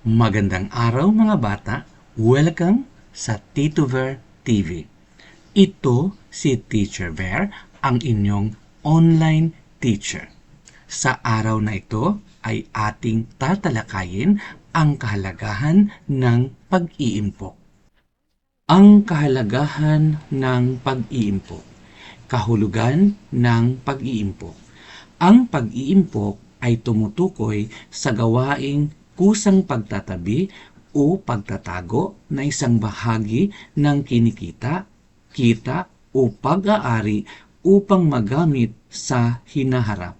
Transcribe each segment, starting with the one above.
Magandang araw mga bata, welcome sa Tito Ver TV. Ito si Teacher Ver, ang inyong online teacher. Sa araw na ito ay ating tatalakayin ang kahalagahan ng pag-iimpok. Ang kahalagahan ng pag-iimpok. Kahulugan ng pag-iimpok. Ang pag-iimpok ay tumutukoy sa gawaing kusang pagtatabi o pagtatago na isang bahagi ng kinikita, kita o pag-aari upang magamit sa hinaharap.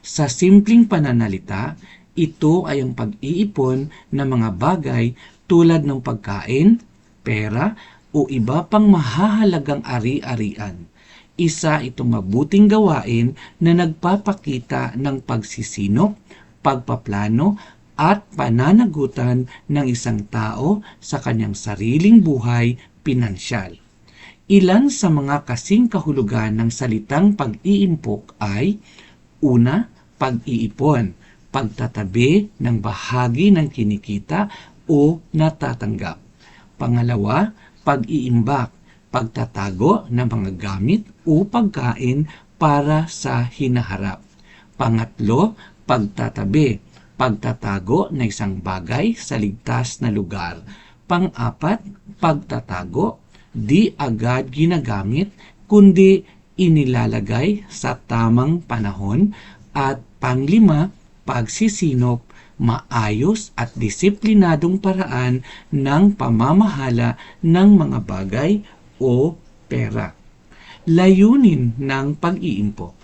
Sa simpleng pananalita, ito ay ang pag-iipon ng mga bagay tulad ng pagkain, pera o iba pang mahahalagang ari-arian. Isa itong mabuting gawain na nagpapakita ng pagsisinop, pagpaplano at pananagutan ng isang tao sa kanyang sariling buhay pinansyal. Ilan sa mga kasing kahulugan ng salitang pag-iimpok ay: una, pag-iipon, pagtatabi ng bahagi ng kinikita o natatanggap. Pangalawa, pag-iimbak, pagtatago ng mga gamit o pagkain para sa hinaharap. Pangatlo, pagtatabi, pagtatago ng isang bagay sa ligtas na lugar. Pang-apat, pagtatago, di agad ginagamit kundi inilalagay sa tamang panahon. At panglima, pagsisinop, maayos at disiplinadong paraan ng pamamahala ng mga bagay o pera. Layunin ng pag-iimpok.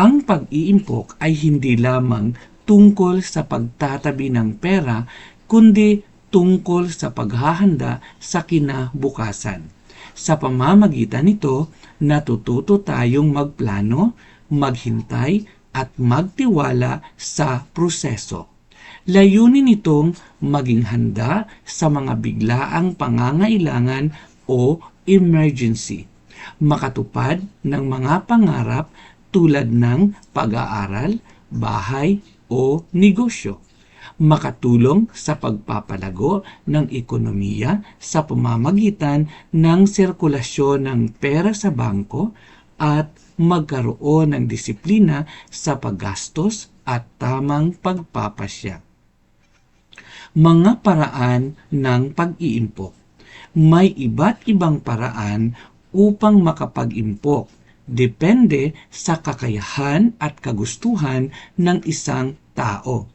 Ang pag-iimpok ay hindi lamang tungkol sa pagtatabi ng pera, kundi tungkol sa paghahanda sa kinabukasan. Sa pamamagitan nito, natututo tayong magplano, maghintay at magtiwala sa proseso. Layunin nitong maging handa sa mga biglaang pangangailangan o emergency, makatupad ng mga pangarap tulad ng pag-aaral, bahay o negosyo, makatulong sa pagpapalago ng ekonomiya sa pamamagitan ng sirkulasyon ng pera sa bangko at magkaroon ng disiplina sa paggastos at tamang pagpapasya. Mga paraan ng pag-iimpok. May iba't ibang paraan upang makapag-impok, depende sa kakayahan at kagustuhan ng isang tao.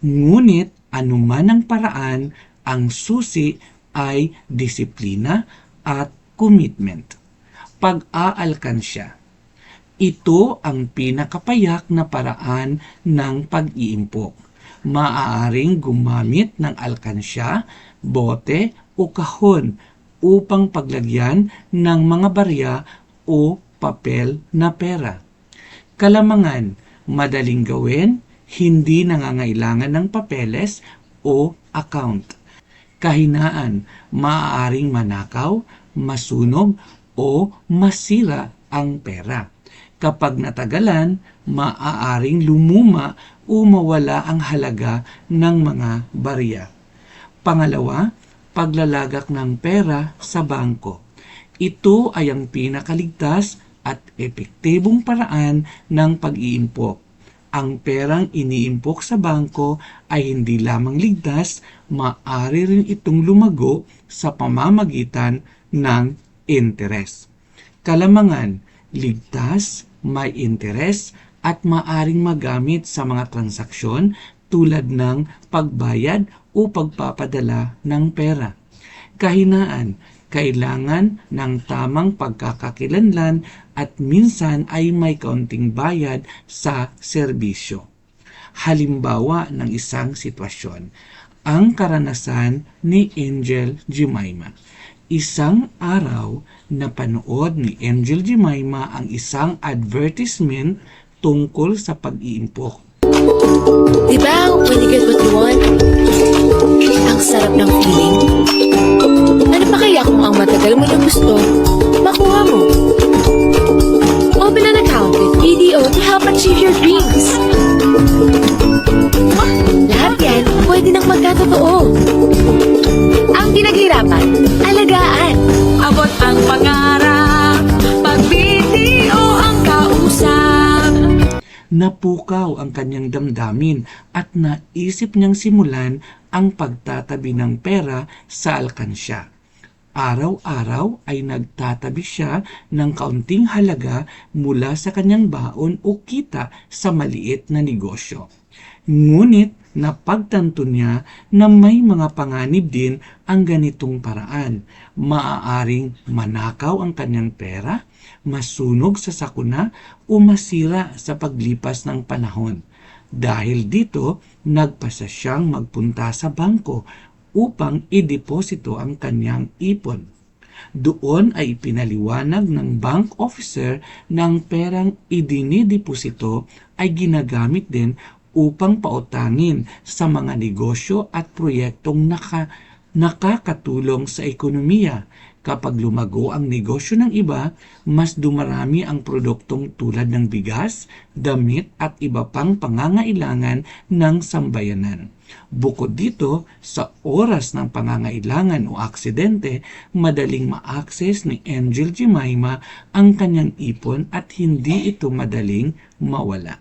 Ngunit anuman ang paraan, ang susi ay disiplina at commitment. Pag-aalkansya. Ito ang pinakapayak na paraan ng pag-iimpok. Maaaring gumamit ng alkansya, bote o kahon upang paglagyan ng mga barya o papel na pera. Kalamangan, madaling gawin, hindi nangangailangan ng papeles o account. Kahinaan, maaaring manakaw, masunog o masira ang pera. Kapag natagalan, maaaring lumuma o mawala ang halaga ng mga barya. Pangalawa, paglalagak ng pera sa bangko. Ito ay ang pinakaligtas at epektibong paraan ng pag-iimpok. Ang perang iniimpok sa bangko ay hindi lamang ligtas, maaari rin itong lumago sa pamamagitan ng interes. Kalamangan, ligtas, may interes at maaring magamit sa mga transaksyon tulad ng pagbayad o pagpapadala ng pera. Kahinaan, kailangan ng tamang pagkakakilanlan at minsan ay may kaunting bayad sa serbisyo. Halimbawa ng isang sitwasyon, ang karanasan ni Angel Jemima. Isang araw, napanood ni Angel Jemima ang isang advertisement tungkol sa pag-iimpok. Diba, when you get what you want, ang sarap ng feeling? Ano pa kaya kung ang matagal mo na gusto, makuha mo? Open an account with BDO to help achieve your dreams. Lahat yan, pwede nang magkatotoo. napukaw ang kanyang damdamin at naisip niyang simulan ang pagtatabi ng pera sa alkansya. Araw-araw ay nagtatabi siya ng kaunting halaga mula sa kanyang baon o kita sa maliit na negosyo. Ngunit napagtanto niya na may mga panganib din ang ganitong paraan. Maaaring manakaw ang kanyang pera, masunog sa sakuna o masira sa paglipas ng panahon. Dahil dito, nagpasa siyang magpunta sa bangko upang ideposito ang kanyang ipon. Doon ay ipinaliwanag ng bank officer na ang perang idinideposito ay ginagamit din upang pautangin sa mga negosyo at proyektong nakakatulong sa ekonomiya. Kapag lumago ang negosyo ng iba, mas dumarami ang produktong tulad ng bigas, damit at iba pang pangangailangan ng sambayanan. Bukod dito, sa oras ng pangangailangan o aksidente, madaling ma-access ni Angel Jemima ang kanyang ipon at hindi ito madaling mawala.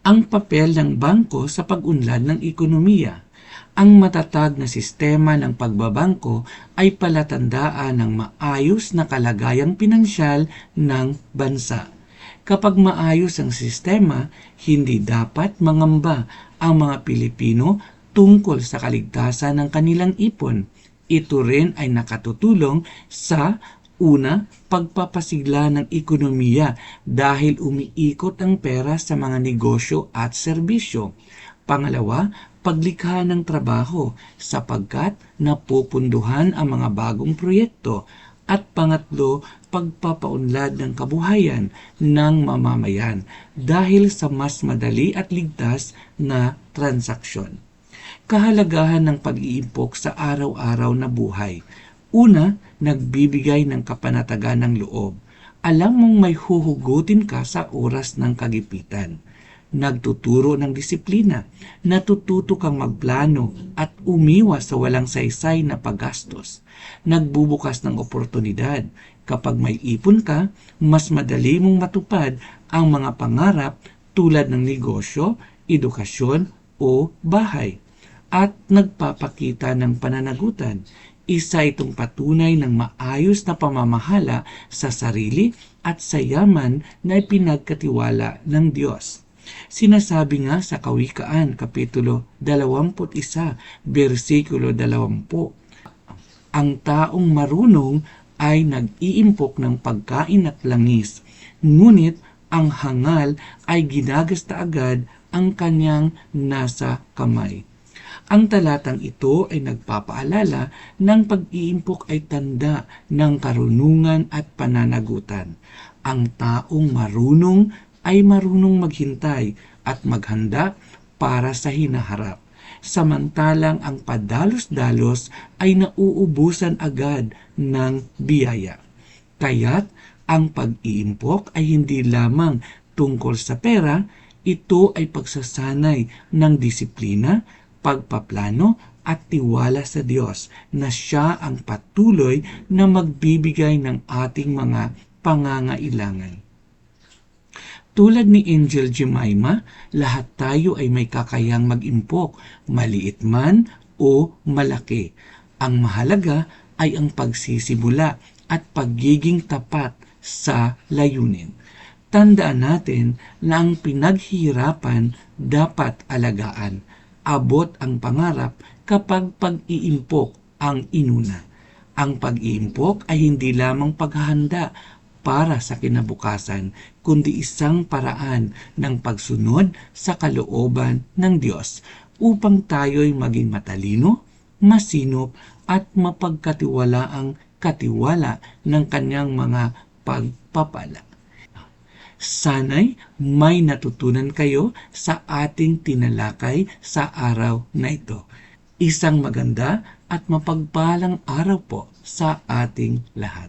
Ang papel ng bangko sa pag-unlad ng ekonomiya. Ang matatag na sistema ng pagbabangko ay palatandaan ng maayos na kalagayang pinansyal ng bansa. Kapag maayos ang sistema, hindi dapat mangamba ang mga Pilipino tungkol sa kaligtasan ng kanilang ipon. Ito rin ay nakatutulong sa una, pagpapasigla ng ekonomiya dahil umiikot ang pera sa mga negosyo at serbisyo. Pangalawa, paglikha ng trabaho sapagkat napupunduhan ang mga bagong proyekto. At pangatlo, pagpapaunlad ng kabuhayan ng mamamayan dahil sa mas madali at ligtas na transaksyon. Kahalagahan ng pag-iimpok sa araw-araw na buhay. Una, nagbibigay ng kapanatagan ng loob. Alam mong may huhugutin ka sa oras ng kagipitan. Nagtuturo ng disiplina, natututo kang magplano at umiwas sa walang saysay na paggastos. Nagbubukas ng oportunidad. Kapag may ipon ka, mas madali mong matupad ang mga pangarap tulad ng negosyo, edukasyon o bahay. At nagpapakita ng pananagutan. Isa itong patunay ng maayos na pamamahala sa sarili at sa yaman na ipinagkatiwala ng Diyos. Sinasabi nga sa Kawikaan, Kapitulo 21, versikulo 20, ang taong marunong ay nag-iimpok ng pagkain at langis, ngunit ang hangal ay ginagasta agad ang kanyang nasa kamay. Ang talatang ito ay nagpapaalala ng pag-iimpok ay tanda ng karunungan at pananagutan. Ang taong marunong ay marunong maghintay at maghanda para sa hinaharap. Samantalang ang padalos-dalos ay nauubusan agad ng biyaya. Kaya't ang pag-iimpok ay hindi lamang tungkol sa pera, ito ay pagsasanay ng disiplina, pagpaplano at tiwala sa Diyos na Siya ang patuloy na magbibigay ng ating mga pangangailangan. Tulad ni Angel Jemima, lahat tayo ay may kakayang mag-impok, maliit man o malaki. Ang mahalaga ay ang pagsisimula at pagiging tapat sa layunin. Tandaan natin na ang pinaghihirapan dapat alagaan. Abot ang pangarap kapag pag-iimpok ang inuna. Ang pag-iimpok ay hindi lamang paghahanda para sa kinabukasan, kundi isang paraan ng pagsunod sa kalooban ng Diyos upang tayo'y maging matalino, masinop at mapagkatiwalaang katiwala ng kanyang mga pagpapala. Sana'y may natutunan kayo sa ating tinalakay sa araw na ito. Isang maganda at mapagpalang araw po sa ating lahat.